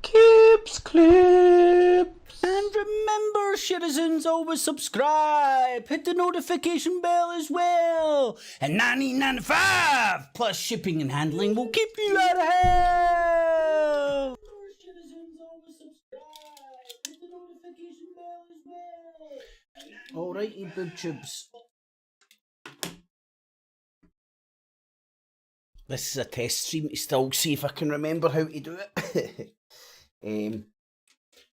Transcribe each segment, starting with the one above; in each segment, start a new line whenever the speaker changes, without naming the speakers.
Clips, clips. And remember, citizens, always subscribe. Hit the notification bell as well. And 19.95 plus shipping and handling will keep you out of hell. Citizens, always subscribe. Hit the notification bell as well. Alrighty, boob tubes. This is a test stream to still see if I can remember how to do it.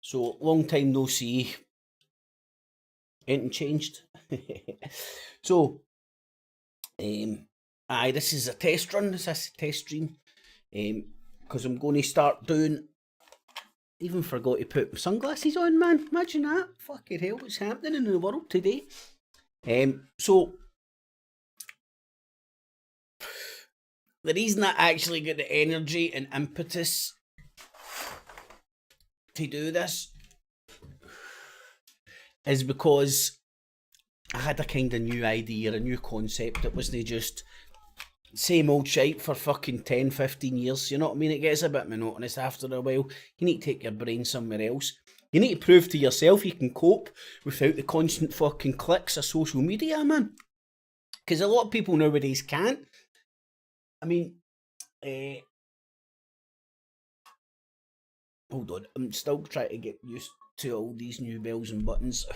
So, long time no see. Anything changed? So, this is a test run. This is a test stream. Because I'm going to start doing... Even forgot to put my sunglasses on, man. Imagine that. Fucking hell, what's happening in the world today? So... The reason I actually get the energy and impetus to do this is because I had a kind of new idea, a new concept that wasn't just same old shite for fucking 10, 15 years, you know what I mean? It gets a bit monotonous after a while. You need to take your brain somewhere else. You need to prove to yourself you can cope without the constant fucking clicks of social media, man. Because a lot of people nowadays can't. I mean, hold on, I'm still trying to get used to all these new bells and buttons.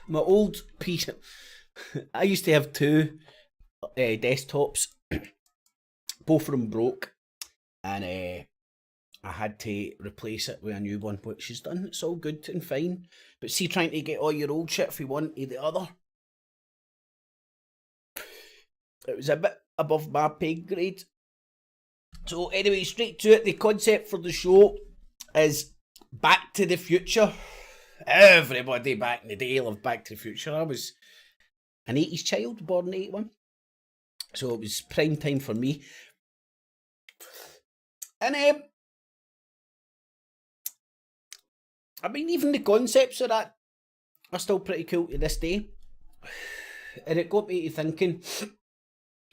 My old piece, I used to have two desktops, both of them broke, and I had to replace it with a new one, which is done. It's all good and fine, but see, trying to get all your old shit from one to the other, it was a bit above my pay grade. So anyway, straight to it. The concept for the show is Back to the Future. Everybody back in the day loved Back to the Future. I was an 80s child, born in 81. So it was prime time for me. And I mean, even the concepts of that are still pretty cool to this day. And it got me to thinking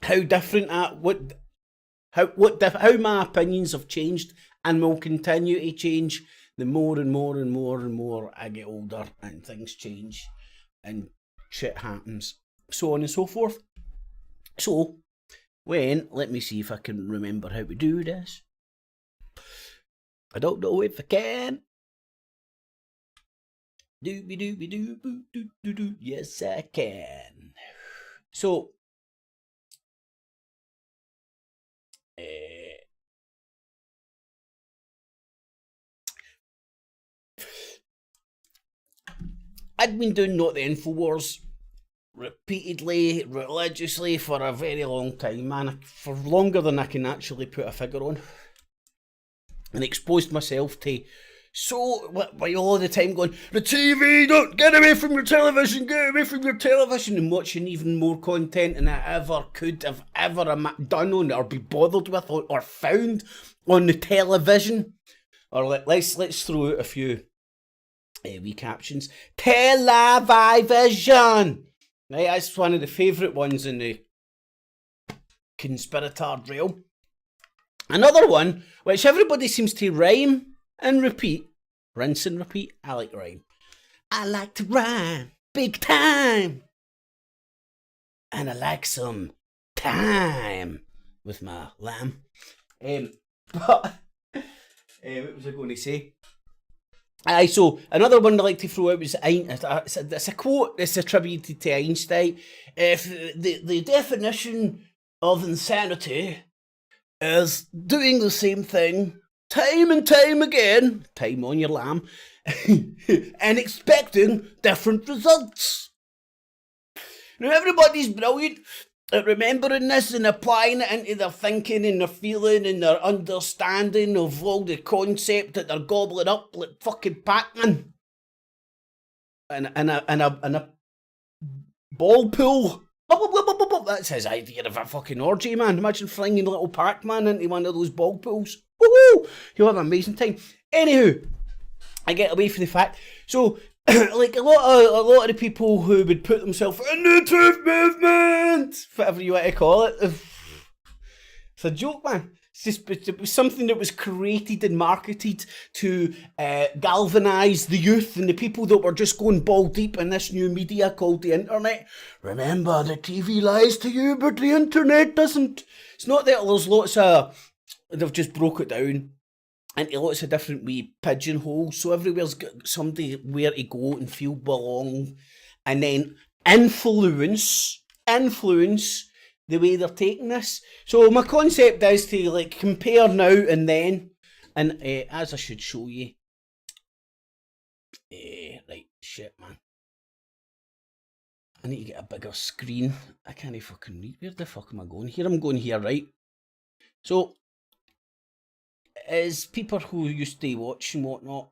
how different how my opinions have changed and will continue to change the more and more and more and more I get older and things change and shit happens, so on and so forth. So, let me see if I can remember how to do this. I don't know if I can. Doobie doobie doo boo doo doo doo. Yes, I can. So, I'd been doing Not the Infowars repeatedly, religiously for a very long time, man. For longer than I can actually put a figure on. And exposed myself to all the time going, the TV, don't get away from your television, get away from your television, and watching even more content than I ever could have ever done on or be bothered with or found on the television. Or let's throw out a few wee captions. Television! Right, that's one of the favourite ones in the conspirator realm. Another one, which everybody seems to rhyme and repeat. Rinse and repeat. I like to rhyme. I like to rhyme. Big time. And I like some time with my lamb. But what was I going to say? So another one I like to throw out was it's a quote. It's attributed to Einstein. If the definition of insanity is doing the same thing time and time again, time on your lamb, and expecting different results. Now everybody's brilliant at remembering this and applying it into their thinking and their feeling and their understanding of all the concept that they're gobbling up like fucking Pac-Man. And a ball pool. That's his idea of a fucking orgy, man. Imagine flinging little Pac-Man into one of those ball pools. Woohoo! You'll have an amazing time. Anywho, I get away from the fact. So, like a lot of the people who would put themselves in the truth movement, whatever you want to call it. It's a joke, man. it was something that was created and marketed to galvanise the youth and the people that were just going ball deep in this new media called the internet. Remember, the TV lies to you, but the internet doesn't. It's not that there's lots of... They've just broke it down into lots of different wee pigeonholes, so everywhere's got somebody where to go and feel belong, and then influence the way they're taking this. So my concept is to like compare now and then, and as I should show you, right, shit man, I need to get a bigger screen. I can't fucking read. Where the fuck am I going here? I'm going here, right? So, as people who used to watch and whatnot,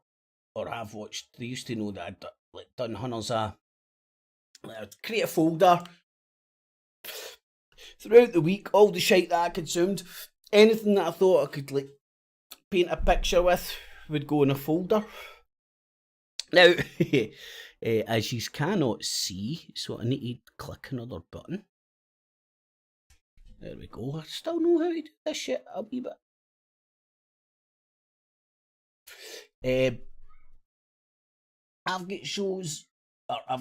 or have watched, they used to know that I'd like done hundreds of, I'd create a folder throughout the week, all the shite that I consumed, anything that I thought I could like paint a picture with would go in a folder. Now, as you cannot see, so I need to click another button. There we go. I still know how to do this shit a wee bit. I've got shows, or I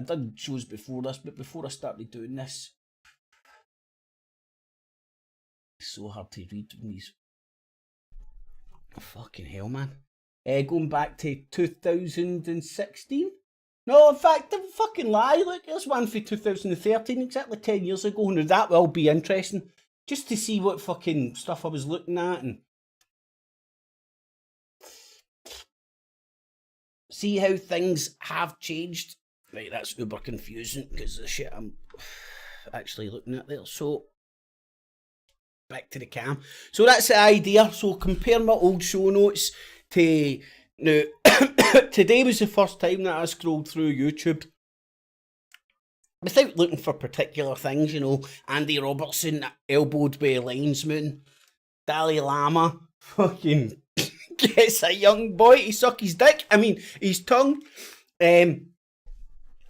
did shows before this, but before I started doing this, it's so hard to read these. Fucking hell, man. Going back to 2016? No, in fact, don't fucking lie. Look, there's one for 2013, exactly 10 years ago. Now, that will be interesting. Just to see what fucking stuff I was looking at and see how things have changed. Right, that's uber confusing because of the shit I'm actually looking at there. So, back to the cam. So that's the idea. So compare my old show notes to now. Today was the first time that I scrolled through YouTube without looking for particular things. You know, Andy Robertson elbowed by a linesman, Dalai Lama fucking gets a young boy to suck his dick. I mean his tongue.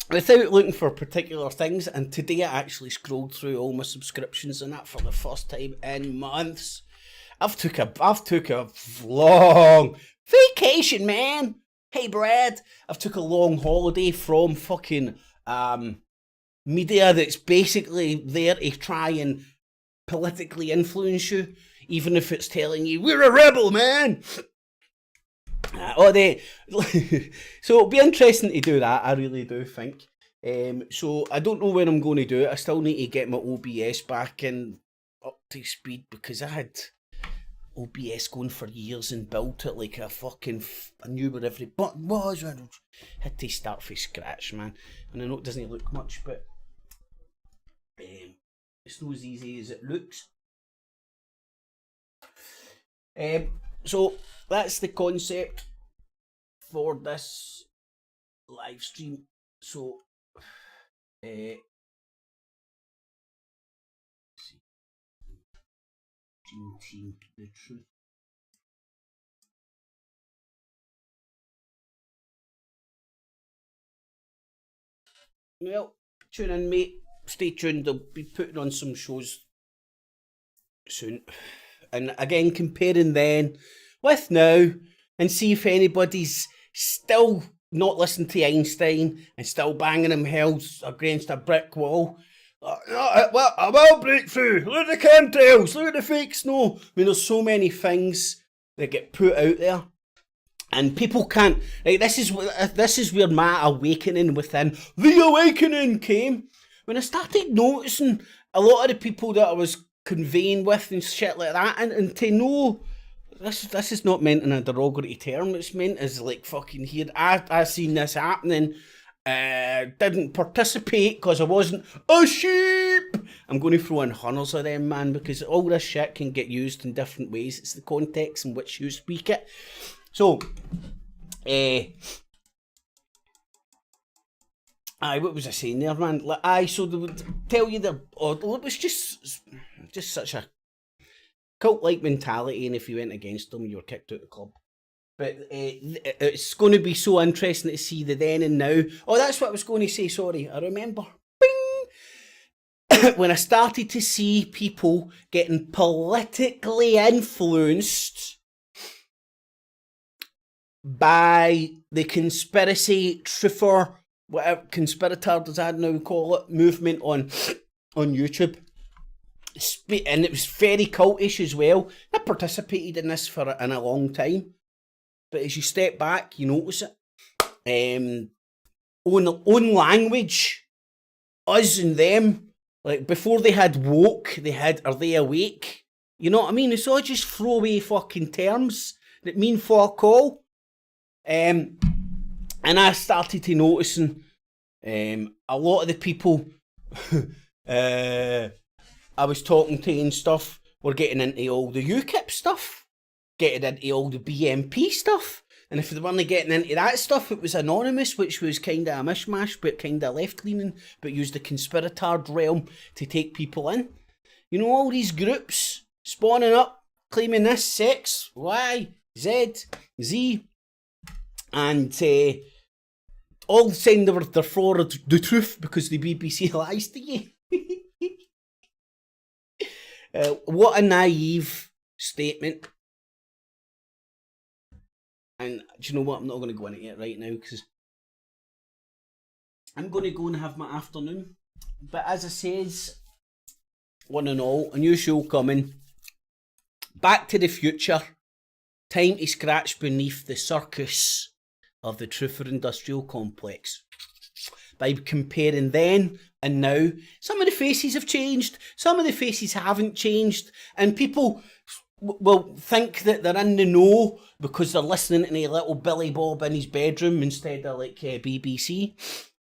Without looking for particular things, and today I actually scrolled through all my subscriptions and that for the first time in months. I've took a long vacation, man. Hey Brad, I've took a long holiday from fucking media that's basically there to try and politically influence you, even if it's telling you we're a rebel, man. So it'll be interesting to do that, I really do think. So I don't know when I'm going to do it. I still need to get my OBS back and up to speed because I had OBS going for years and built it like a fucking... I knew where every button was. I had to start from scratch, man. And I know it doesn't look much, but it's not as easy as it looks. So that's the concept for this live stream. So, Dream Team, the truth. Well, tune in, mate. Stay tuned. I'll be putting on some shows soon. And again, comparing then with now, and see if anybody's still not listening to Einstein and still banging them heads against a brick wall. Well, I will break through. Look at the chemtrails. Look at the fake snow. I mean, there's so many things that get put out there, and people can't. Like, this is where my awakening within the awakening came when I started noticing a lot of the people that I was conveying with and shit like that, and to know this is not meant in a derogatory term. It's meant as like fucking here. I seen this happening. Didn't participate because I wasn't a sheep. I'm going to throw in hundreds of them, man, because all this shit can get used in different ways. It's the context in which you speak it. So, what was I saying there, man? So they would tell you it was just such a cult-like mentality, and if you went against them, you were kicked out of the club. But it's going to be so interesting to see the then and now. Oh, that's what I was going to say, sorry. I remember. Bing! when I started to see people getting politically influenced by the conspiracy truther, whatever conspirator does I now call it, movement on YouTube. And it was very cultish as well. I participated in this in a long time. But as you step back, you notice it. Own language, us and them. Like, before they had woke, they had are they awake? You know what I mean? It's all just throwaway fucking terms that mean fuck all. And I started to noticing a lot of the people I was talking to and stuff were getting into all the UKIP stuff, getting into all the BNP stuff. And if they weren't getting into that stuff, it was anonymous, which was kind of a mishmash, but kind of left-leaning, but used the conspirator realm to take people in. You know, all these groups spawning up, claiming this, sex, Y, Z, Z, and all saying they're for the truth because the BBC lies to you. What a naive statement. And do you know what? I'm not going to go into it right now because I'm going to go and have my afternoon. But as I says, one and all, a new show coming. Back to the Future. Time to scratch beneath the circus of the truther industrial complex. By comparing then and now, some of the faces have changed, some of the faces haven't changed, and people will think that they're in the know because they're listening to a little Billy Bob in his bedroom instead of like BBC.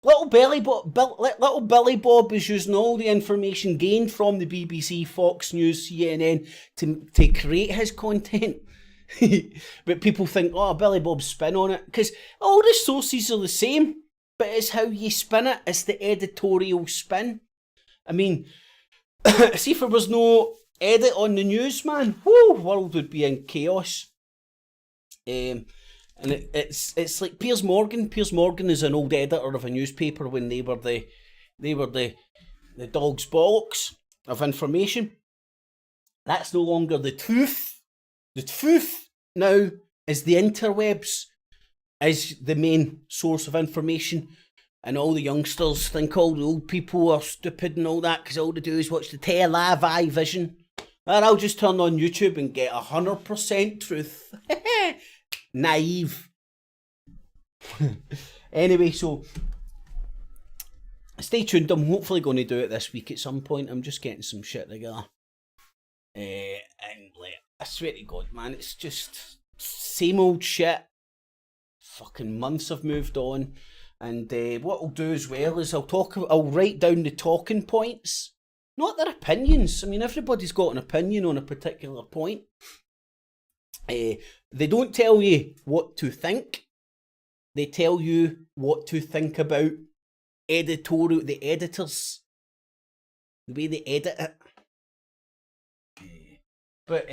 Little Billy Bob is using all the information gained from the BBC, Fox News, CNN to create his content. But people think, oh, Billy Bob's spin on it, because all the sources are the same, but it's how you spin it. It's the editorial spin. I mean, see, if there was no edit on the news, man, whoo, world would be in chaos. And it's like Piers Morgan. Piers Morgan is an old editor of a newspaper when they were the dog's bollocks of information. That's no longer the truth. The truth now is the interwebs is the main source of information, and all the youngsters think all the old people are stupid and all that because all they do is watch the television. And I'll just turn on YouTube and get 100% truth. Naive. Anyway, so stay tuned. I'm hopefully going to do it this week at some point. I'm just getting some shit together. And like, I swear to God, man, it's just same old shit. Fucking months have moved on, and what I'll do as well is I'll write down the talking points, not their opinions. I mean, everybody's got an opinion on a particular point. They don't tell you what to think. They tell you what to think about the editors, the way they edit it. But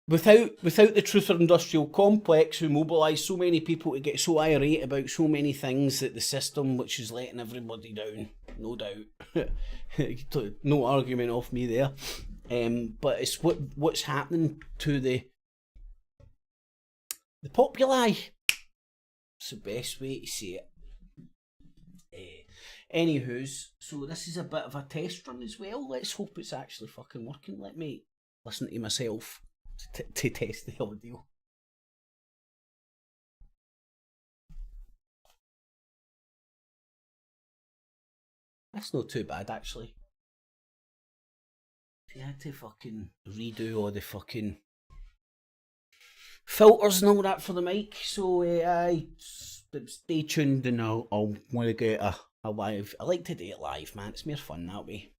without the truther industrial complex, who mobilise so many people to get so irate about so many things that the system, which is letting everybody down, no doubt, no argument off me there. But it's what's happening to the populi. It's the best way to say it. Anywho's, so this is a bit of a test run as well. Let's hope it's actually fucking working. Let me listen to myself to test the audio. That's not too bad, actually. I had to fucking redo all the fucking filters and all that for the mic, so stay tuned and I'll want to get a live. I like to do it live, man. It's more fun that way.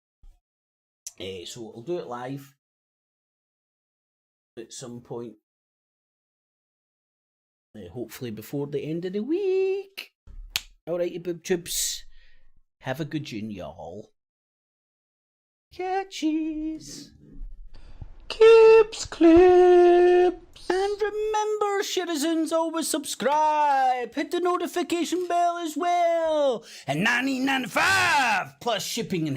So I'll do it live at some point. Hopefully before the end of the week. Alright, you boob tubes. Have a good June, y'all. Catchies. Clips. And remember, citizens, always subscribe. Hit the notification bell as well. And $19.95 plus shipping and